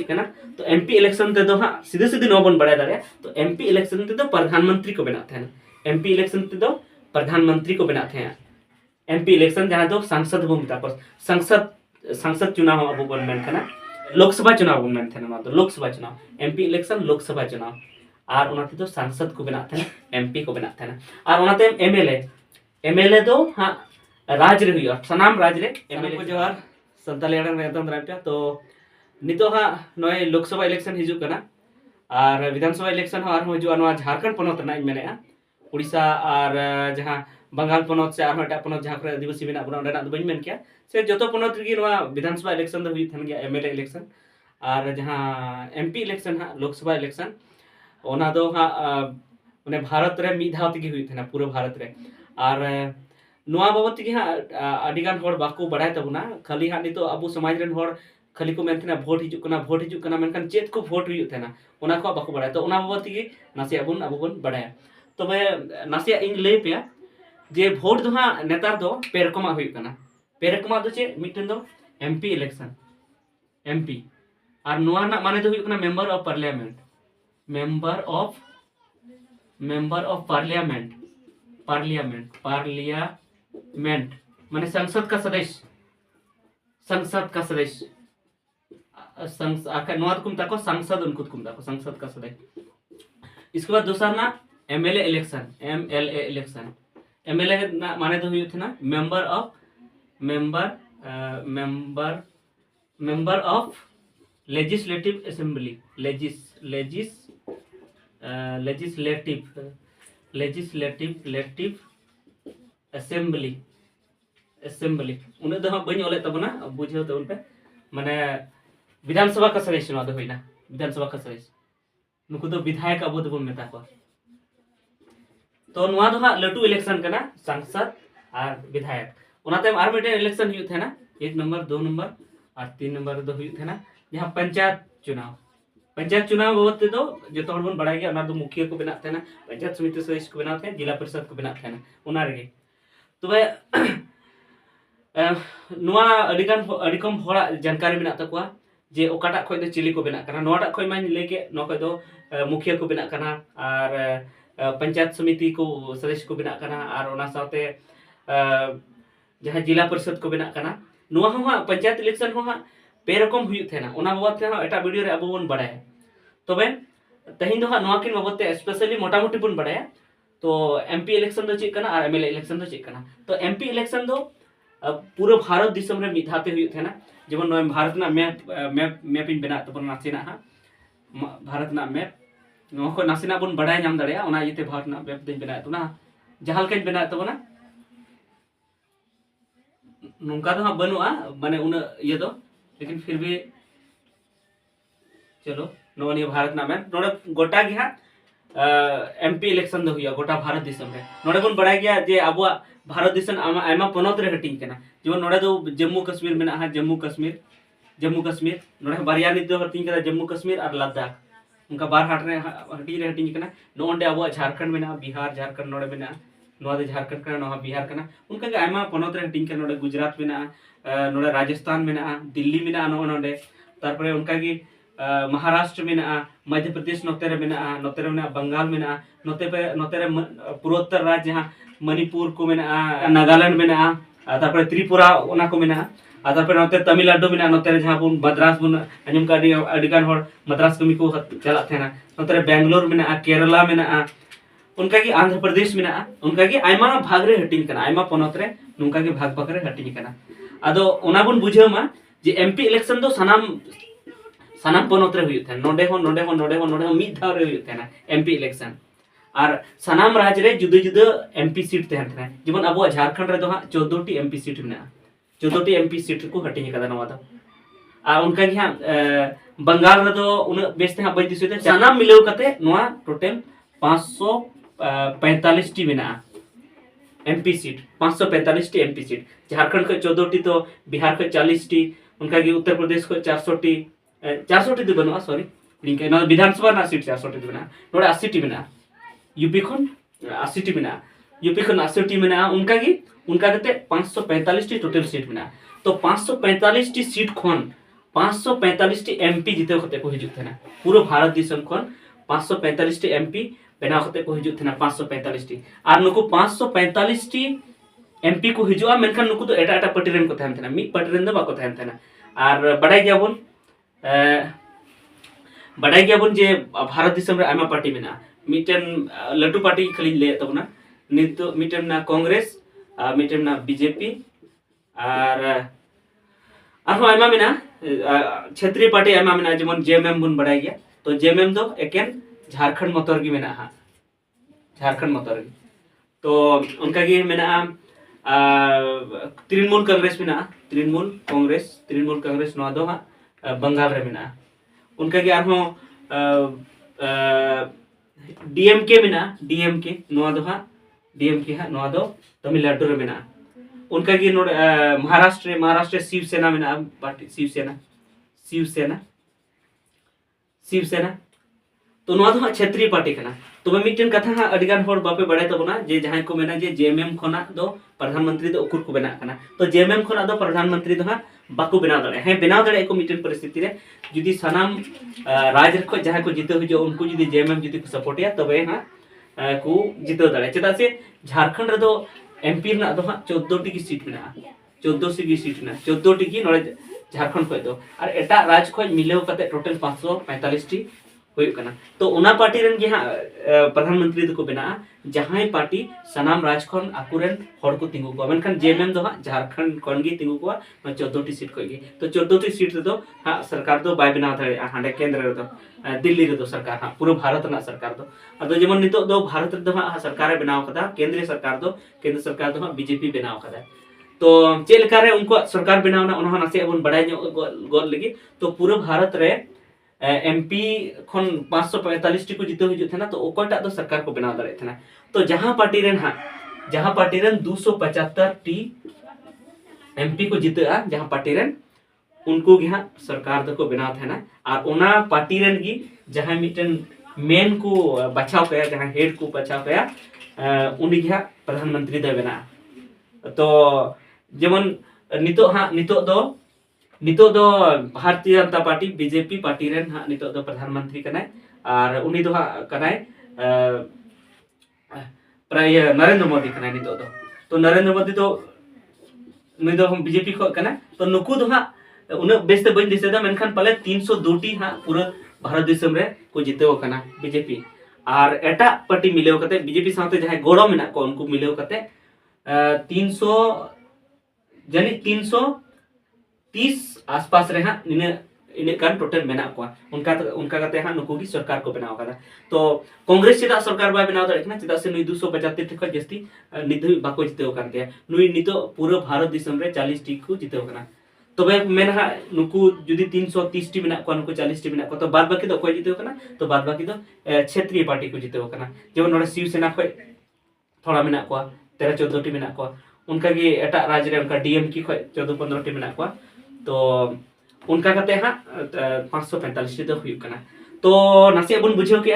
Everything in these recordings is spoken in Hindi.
तो एमपी इलेक्शन ते दो हाँ सीधे सीधे नो बन बड़ा दाड़े तो एमपी इलेक्शन ते दो प्रधानमंत्री को बना थे एमपी इलेक्शन ते दो प्रधानमंत्री को बना थे एमपी इलेक्शन जहाँ दो सांसद बन मिता को संसद संसद चुनाव अब बन मेन थे लोकसभा चुनाव बन मेन थे ना तो लोकसभा चुनाव एमपी इलेक्शन लोकसभा चुनाव और उनाते तो सांसद को बना थे एमपी को बना थे और उनाते एमएलए दो हाँ राज रे हुई सनाम राज रे एमएलए को जोहार संताली अड़ंग रे तंद्रा पे तो नितो हाँ नय लोकसभा इलेक्शन हिजू कना और विधानसभा इलेक्शन हो आर हिजू नवा झारखंड पनत ना मेने उड़ीसा और जहाँ बंगाल पनत से और एटा पनत जहाँ पर आदिवासी मेना बना ओंडेना बइन मेन किया से जतो पनत रे नवा विधानसभा इलेक्शन दो हुई थन गया एमएलए इलेक्शन और जहाँ एमपी इलेक्शन हाँ लोकसभा इलेक्शन ओना दो हाँ माने भारत रे मिद धाव तगी हुई थना पूरा भारत रे और नवा बाबत तगी हाँ अडिगान होड़ बाको बड़ाय तबुना खाली हाँ नितो अबु समाज रेन होड़ खाली को मेनथना भोट हिजू कना मेनखान चेत को भोट हुई थना ओना को बाको बड़ाय तो ओना बाबत तगी नासे अबु बन बड़ाय तबे नासे इन लay पे जे भोट दो हाँ नेतार दो पे रकमा हुई कना पे रकमा दो चे मिटन दो एमपी इलेक्शन एमपी और नवा ना माने दो हुई कना member of parliament member of parliament माने संसद का सदस्य नवाद कुम ताको सांसद उनको कुम ताको संसद का सदस्य इसके बाद दूसरा ना एमएलए इलेक्शन एमएलए ना माने तो हुई थे ना member of legislative assembly legislative assembly उन्हें दो बनी ओले तबना बुझे तो उनपे माने विधानसभा का सदस्य ना दो होइना विधानसभा का सदस्य नुकु तो विधायक अब तो मेता को तो नवा दो हाँ लटू इलेक्शन करना सांसद और विधायक उनाते आर मिटे इलेक्शन हुई थे ना 1 नंबर 2 नंबर और 3 नंबर दो हुई थे ना जहाँ पंचायत चुनाव बाबत तो जो हड़ बन बड़ा गया मुखिया को बना थे ना पंचायत समिति सदस्य को बना थे जिला परिषद को बना थे ना उना रेगे तबे नवा अडिकम होड़ा जानकारी बना तकवा जे ओकाटा खय दो चिली को बना करना नोटा खय मा लेके नो खय दो मुखिया को बना करना और पंचायत समिति को सदस्य को बना करना और ओना साथे जहाँ जिला परिषद को बना करना नवा हो पंचायत इलेक्शन हो पे रकम हुई थे ना ओना बाबत थे एटा वीडियो रे अब बन बड़ाय तबे तहिन दो नवा किन बाबत ते स्पेशली मोटामोटी बन बड़ाय तो एमपी इलेक्शन दो चेक करना और एमएलए इलेक्शन दो चेक करना तो एमपी इलेक्शन दो पूरा भारत दिसम रे मिधाते हुई थे ना जेमन नय भारत ना मैप इन बना तबन नासिना हा भारत ना मैप नो को नासिना बन बड़ाय नाम दड़या ओना येते भारत ना मैप दिन बना तोना जहाल कन बना तबना नुका तो हाँ बनुआ माने उन ये तो लेकिन फिर भी चलो नोनी भारत नाम है नोड़े गोटा गया एमपी इलेक्शन दो हुआ गोटा भारत दिसम रे नोड़े बन बड़ा गया जे अबुआ भारत दिसम आमा पनत रे हटिंग केना जेमन नोड़े दो जम्मू कश्मीर में ना जम्मू कश्मीर नोड़े बारिया नित दो हटिंग केना जम्मू कश्मीर और लद्दाख उनका बार हाट रे हटिंग केना नोंडे अबुआ झारखंड में ना बिहार झारखंड नोड़े में ना नोआ दे झारखंड कना नोआ बिहार कना उनका के आयमा पनत रे हटिंग केना नोड़े गुजरात में ना नोड़े राजस्थान में ना दिल्ली में ना नोंडे तारपरे उनका की महाराष्ट्र में ना मध्य प्रदेश नोते रे में बंगाल में ना नोते रे पूर्वोत्तर राज्य जहाँ मणिपुर को में ना नागालैंड में ना तारपरे त्रिपुरा ओना को में ना तारपरे नोते तमिलनाडु में ना नोते रे जहाँ बुन मद्रास बुन अंजम का अडिगान होड़ मद्रास कमी को चला थे ना नोते रे बेंगलोर में ना केरला में ना उनका की आंध्र प्रदेश में ना उनका की आयमा भाग रे हटिंग कना आयमा पनत रे नुका के भाग रे हटिंग कना आदो ओना बुन बुझेव मा जे एमपी इलेक्शन दो सनाम पनत रे हुई थे नोडे मिद धाव रे हुई थे ना एमपी इलेक्शन और सनाम राज्य रे जुदा एमपी सीट तहन थे जेमन अब झारखंड रे दो हाँ 14 टी एमपी सीट में 14 टी एमपी सीट को हटिंग कदा नवा दो और उनका की हाँ बंगाल रे दो उन बेस हाँ बई दिसते सनाम मिलेव कते नवा टोटल 545 टी में MP seat 545 T MP seat Jharkhand को 14 टी तो बिहार को 40 टी उनका की उत्तर प्रदेश को 400 टी तो बनवा सॉरी विधानसभा ना सीट 400 टी बना नोड़े 80 टी बना यूपी खन 80 टी बना यूपी खन 80 टी बना उनका कते 545 टी टोटल सीट बना तो 545 टी सीट खन 545 टी एमपी जिते कते को हिजुत थेना पूरा भारत दिसम खन 545 टी एमपी बनाव कते को हिजुत थेना 545 टी आर नुको 545 टी एमपी को हिजुआ मेनखान नुको तो एटा एटा पार्टी रेन को थान थेना मी पार्टी रेन दो बाको थान थेना आर बडाय गयाबन जे भारत दिसम रे आमा पार्टी मेना मिटन लटू पार्टी खाली ले तबना नित मिटन ना कांग्रेस मिटन ना बीजेपी आर आरो आयमा मेना क्षेत्रीय पार्टी आयमा मेना जेमन जेएमएम बुन बडाय गया तो जेएमएम दो एकेन झारखंड मतोर गी मेना हा झारखंड मतोर गी तो उनका गी मेना तृणमूल कांग्रेस मेना तृणमूल कांग्रेस नवा दो हा बंगाल रे मेना उनका गी आरो डीएमके मेना डीएमके नवा दो हा डीएमके हा नवा दो तमिलनाडु रे मेना उनका गी नोड महाराष्ट्र शिवसेना मेना पार्टी शिवसेना तो नवा दो क्षेत्रीय पार्टी कना तो मिटन कथा हा अडिगान होड़ बापे बड़ाय तबना जे जहां को मेना जे जेएमएम खोना दो प्रधानमंत्री दो उकुर को बना कना तो जेएमएम खोना दो प्रधानमंत्री दो हा बाको बनाव दड़े है बनाव दड़े को मिटन परिस्थिति रे जुदी सनाम राज को जहां को जीते हो जो उनको जुदी जेएमएम जुदी को सपोर्ट या तबे हा को जीते दड़े चेदा से झारखंड रे दो एमपी ना दो हा 14 टी की सीट मेना 14 की सीट ना 14 टी की नोड़े झारखंड को दो और एटा राज को मिलेव कते टोटल 545 टी हुई कना तो उना पार्टी रन गे हा प्रधानमंत्री को बना जहां पार्टी सनाम राज खन आकुरेन हड़ को तिंगु को मनखान जेएमएम दो हा झारखंड खन गे तिंगु को 14 टी सीट को गे तो 14 टी सीट दो हा सरकार दो बाय बनाव थारे हांडे केंद्र रे दो दिल्ली रे दो सरकार हा पूरा भारत ना सरकार दो अदो जेमन नितो दो भारत रे दो हा सरकार बनाव कदा केंद्र सरकार दो हा बीजेपी बनाव कदा तो चेलका रे उनको सरकार बनाव ना उनहा नासे अपन बडाय गोल लगी तो पूरा भारत रे एमपी खन 545 टी को जीते हुई थे ना तो ओकटा तो सरकार को बनाव दाड़े थे ना तो जहां पार्टी रेन 275 टी एमपी को जीते जहां पार्टी रेन उनको गे सरकार दो को बनाव थे ना और ओना पार्टी रेन गी जहां मिटन मेन को बचाव कया जहां हेड को बचाव कया उनी गे प्रधानमंत्री दे बना तो जेमन नितो दो Bharatiya Janata party BJP party rain हा नितो दो प्रधानमंत्री कनाय और उनी दो हा कनाय प्राय नरेंद्र मोदी कनाय नितो दो तो नरेंद्र मोदी तो नुई दो हम बीजेपी को कनाय तो नुकु दो हा उन बेस्ते बइन दिसे दा मेनखान पाले 302 टी हा पूरा भारत दिसम रे को जीतेव कना बीजेपी और एटा पार्टी मिलेव कते बीजेपी साथे जहां गोड़ो मेना को उनको मिलेव कते 300 जानी 330 आसपास रे हा इने कान टोटल मेना को उनका कते हा नुको की सरकार को बनाव कदा तो कांग्रेस चेदा सरकार बाय बनाव दरे ना चेदा से नुई 275 टी खो जस्ती निधि बाको जितेव कानते नुई नितो पूरा भारत दिसम रे 40 टी को जितेव कना तबे मेन हा नुको जुदी 330 टी मेना को नुको 40 टी मेना को तो बाद बाकी दो कोई जितेव कना तो बाद बाकी दो क्षेत्रीय पार्टी को जितेव कना जेमन नोडे शिवसेना को थोड़ा मेना को 13 14 टी मेना को उनका गे एटा राज्य रे उनका डीएमके को 14 15 टी मेना को तो उनका कते हा 545 टी दो हुई कना तो नासे बन बुझो के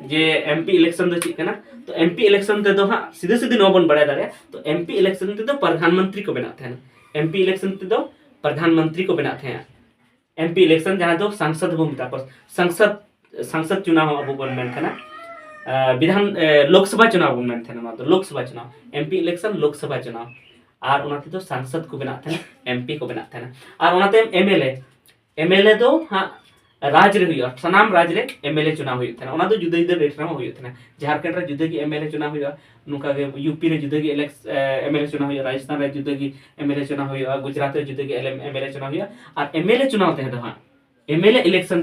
जे एमपी इलेक्शन दो चिकना तो एमपी इलेक्शन ते दो हा सीधे सीधे नो बन बड़ा दारे तो एमपी इलेक्शन ते दो प्रधानमंत्री को बनाते हैं एमपी इलेक्शन ते दो प्रधानमंत्री को बनाते हैं एमपी इलेक्शन जहां दो सांसद बन मिता पर संसद चुनाव अब बन मेन था विधान लोकसभा चुनाव बन मेन था तो लोकसभा चुनाव एमपी इलेक्शन लोकसभा चुनाव और उनाते तो सांसद को बनाते हैं एमपी को बनाते हैं और उनाते एमएलए दो हां राज रे हुई सनाम राज रे एमएलए चुनाव हुई था उना तो जुदा जुदा रेट रे हुई था झारखंड रे जुदा की एमएलए चुनाव हुई नुका के यूपी रे जुदा की एमएलए चुनाव हुई राजस्थान रे जुदा की एमएलए चुनाव हुई गुजरात रे जुदा की एमएलए चुनाव हुई और एमएलए चुनाव ते दो हां एमएलए इलेक्शन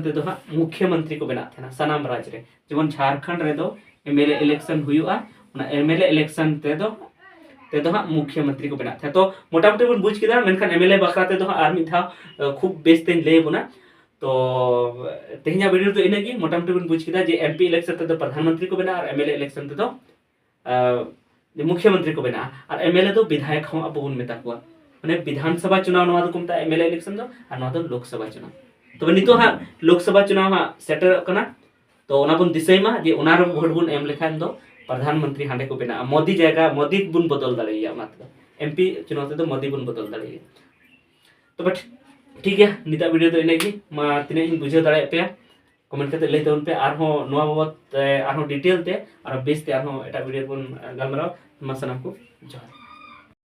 ते दो हां मुख्यमंत्री को बनाते हैं सनाम राज रे जेमन झारखंड रे दो एमएलए इलेक्शन हुईआ उना एमएलए इलेक्शन ते दो हां मुख्यमंत्री को बनाते हैं तो मोटामोटी बन बुझ किदा मेनखान एमएलए बखराते दो आर मिद धाव खूब बेस तेन ले बुना तो तेहना वीडियो तो इनेगी मोटामोटी बन बुझ किदा जे एमपी इलेक्शन ते दो प्रधानमंत्री को बना और एमएलए इलेक्शन ते दो मुख्यमंत्री को बना और एमएलए दो विधायक हो अब बन मेता को माने विधानसभा चुनाव नवा दो कुमता एमएलए इलेक्शन दो और नवा दो लोकसभा चुनाव तो नितो हा लोकसभा चुनाव हा सेटर कना तो ओना बन दिसैमा जे ओना रो वोट बन एम लेखान दो प्रधानमंत्री हांडे को बना मोदी जगह मोदी बुन बदल दाड़िया एमपी चुनाव ते मोदी बुन बदल दाड़िया तो बट ठीक है निता वीडियो तो इनेगी मा तिने इन बुझाव दाड़े पे कमेंट करते लई तबन पे आरहो नोआ बाबत आरहो डिटेल ते आरो बेस ते आरहो एटा वीडियो बन गलमराव मा सनाम को जोहार।